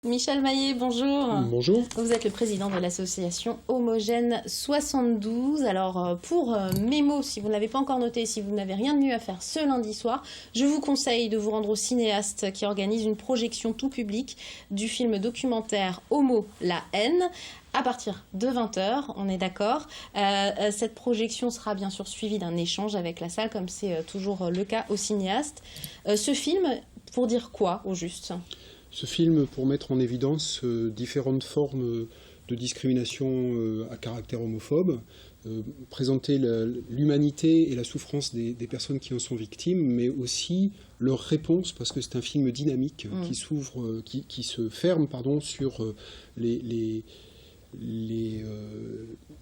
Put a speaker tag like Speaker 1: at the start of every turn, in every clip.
Speaker 1: Michel Maillet, bonjour.
Speaker 2: Bonjour.
Speaker 1: Vous êtes le président de l'association Homogène 72. Alors pour Mémo, si vous ne l'avez pas encore noté, si vous n'avez rien de mieux à faire ce lundi soir, je vous conseille de vous rendre au cinéaste qui organise une projection tout public du film documentaire Homo, la haine, à partir de 20h, on est d'accord. Cette projection sera bien sûr suivie d'un échange avec la salle, comme c'est toujours le cas au cinéaste. Ce film, pour dire quoi au juste ?
Speaker 2: Ce film, pour mettre en évidence différentes formes de discrimination à caractère homophobe, présenter l'humanité et la souffrance des personnes qui en sont victimes, mais aussi leur réponse, parce que c'est un film dynamique qui se ferme sur les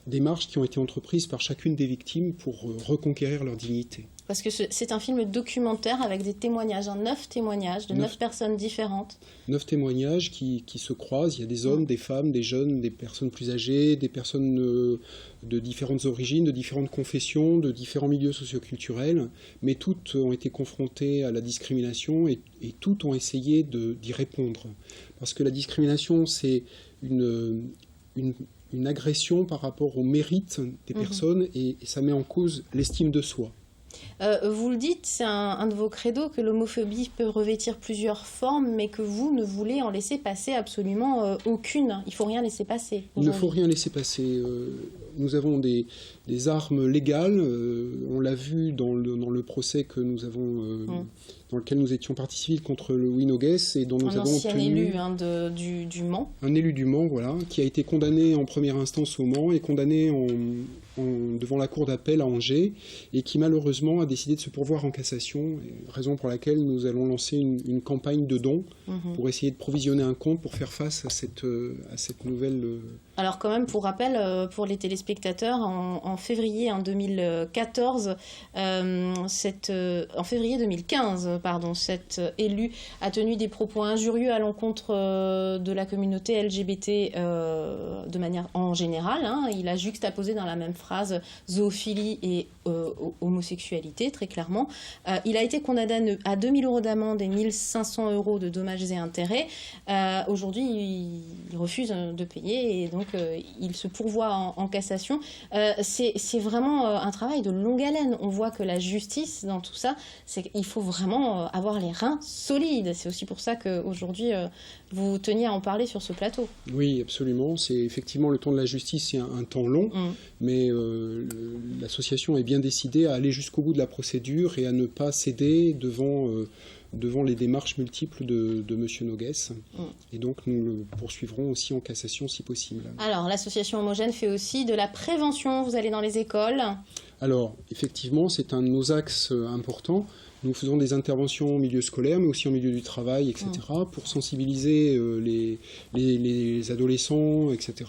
Speaker 2: démarches qui ont été entreprises par chacune des victimes pour reconquérir leur dignité.
Speaker 1: Parce que c'est un film documentaire avec des témoignages, 9 témoignages de 9 personnes différentes.
Speaker 2: 9 témoignages qui se croisent. Il y a des hommes, des femmes, des jeunes, des personnes plus âgées, des personnes de différentes origines, de différentes confessions, de différents milieux socioculturels, mais toutes ont été confrontées à la discrimination et toutes ont essayé d'y répondre. Parce que la discrimination, c'est une agression par rapport au mérite des personnes et ça met en cause l'estime de soi.
Speaker 1: Vous le dites, c'est un de vos credos que l'homophobie peut revêtir plusieurs formes, mais que vous ne voulez en laisser passer absolument aucune. Il ne faut rien laisser passer.
Speaker 2: Il ne faut rien laisser passer. Nous avons des armes légales. On l'a vu dans le procès que nous avons, dans lequel nous étions partie civile contre Louis Noguès et dont nous avons obtenu
Speaker 1: un ancien élu du Mans.
Speaker 2: Un élu du Mans, voilà, qui a été condamné en première instance au Mans et condamné devant la cour d'appel à Angers et qui malheureusement a décidé de se pourvoir en cassation, raison pour laquelle nous allons lancer une campagne de dons pour essayer de provisionner un compte pour faire face à cette nouvelle...
Speaker 1: Alors quand même, pour rappel, pour les téléspectateurs, en février 2014, en février 2015, cet élu a tenu des propos injurieux à l'encontre de la communauté LGBT de manière en général. Il a juxtaposé dans la même phrase zoophilie et homosexualité, très clairement. Il a été condamné à 2 000 € d'amende et 1 500 € de dommages et intérêts. Aujourd'hui, il refuse de payer et donc il se pourvoit en cassation. C'est vraiment un travail de longue haleine. On voit que la justice, dans tout ça, c'est qu'il faut vraiment avoir les reins solides. C'est aussi pour ça qu'aujourd'hui, vous teniez à en parler sur ce plateau.
Speaker 2: Oui, absolument. C'est effectivement le temps de la justice, c'est un temps long, mais l'association est bien décidée à aller jusqu'au bout de la procédure et à ne pas céder devant les démarches multiples de M. Noguès. Et donc nous le poursuivrons aussi en cassation si possible.
Speaker 1: Alors l'association Homogène fait aussi de la prévention. Vous allez dans les écoles.
Speaker 2: Alors effectivement, c'est un de nos axes importants. Nous faisons des interventions au milieu scolaire, mais aussi au milieu du travail, etc., pour sensibiliser les adolescents, etc.,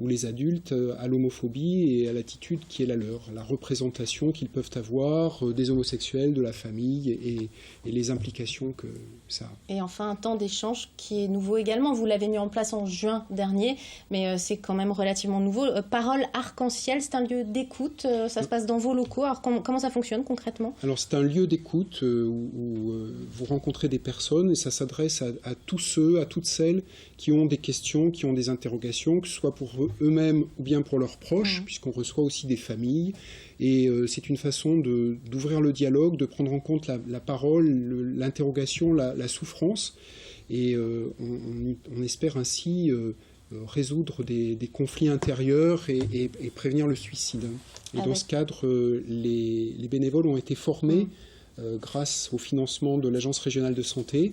Speaker 2: ou les adultes à l'homophobie et à l'attitude qui est la leur, la représentation qu'ils peuvent avoir des homosexuels, de la famille et les implications que ça a.
Speaker 1: Et enfin, un temps d'échange qui est nouveau également. Vous l'avez mis en place en juin dernier, mais c'est quand même relativement nouveau. Parole arc-en-ciel, c'est un lieu d'écoute. Ça se passe dans vos locaux. Alors comment ça fonctionne concrètement ?
Speaker 2: Alors c'est un lieu d'écoute où vous rencontrez des personnes et ça s'adresse à tous ceux, à toutes celles qui ont des questions, qui ont des interrogations, que ce soit pour eux-mêmes ou bien pour leurs proches, puisqu'on reçoit aussi des familles. Et c'est une façon d'ouvrir le dialogue, de prendre en compte la parole, l'interrogation, la souffrance. Et on espère ainsi résoudre des conflits intérieurs et prévenir le suicide. Et dans ce cadre, les bénévoles ont été formés grâce au financement de l'Agence régionale de santé.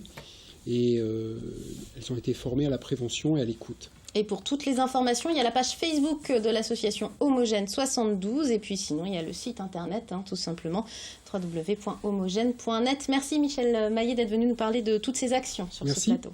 Speaker 2: Et elles ont été formées à la prévention et à l'écoute.
Speaker 1: Et pour toutes les informations, il y a la page Facebook de l'association Homogène 72 et puis sinon il y a le site internet, tout simplement, www.homogène.net. Merci Michel Maillet d'être venu nous parler de toutes ces actions sur ce plateau.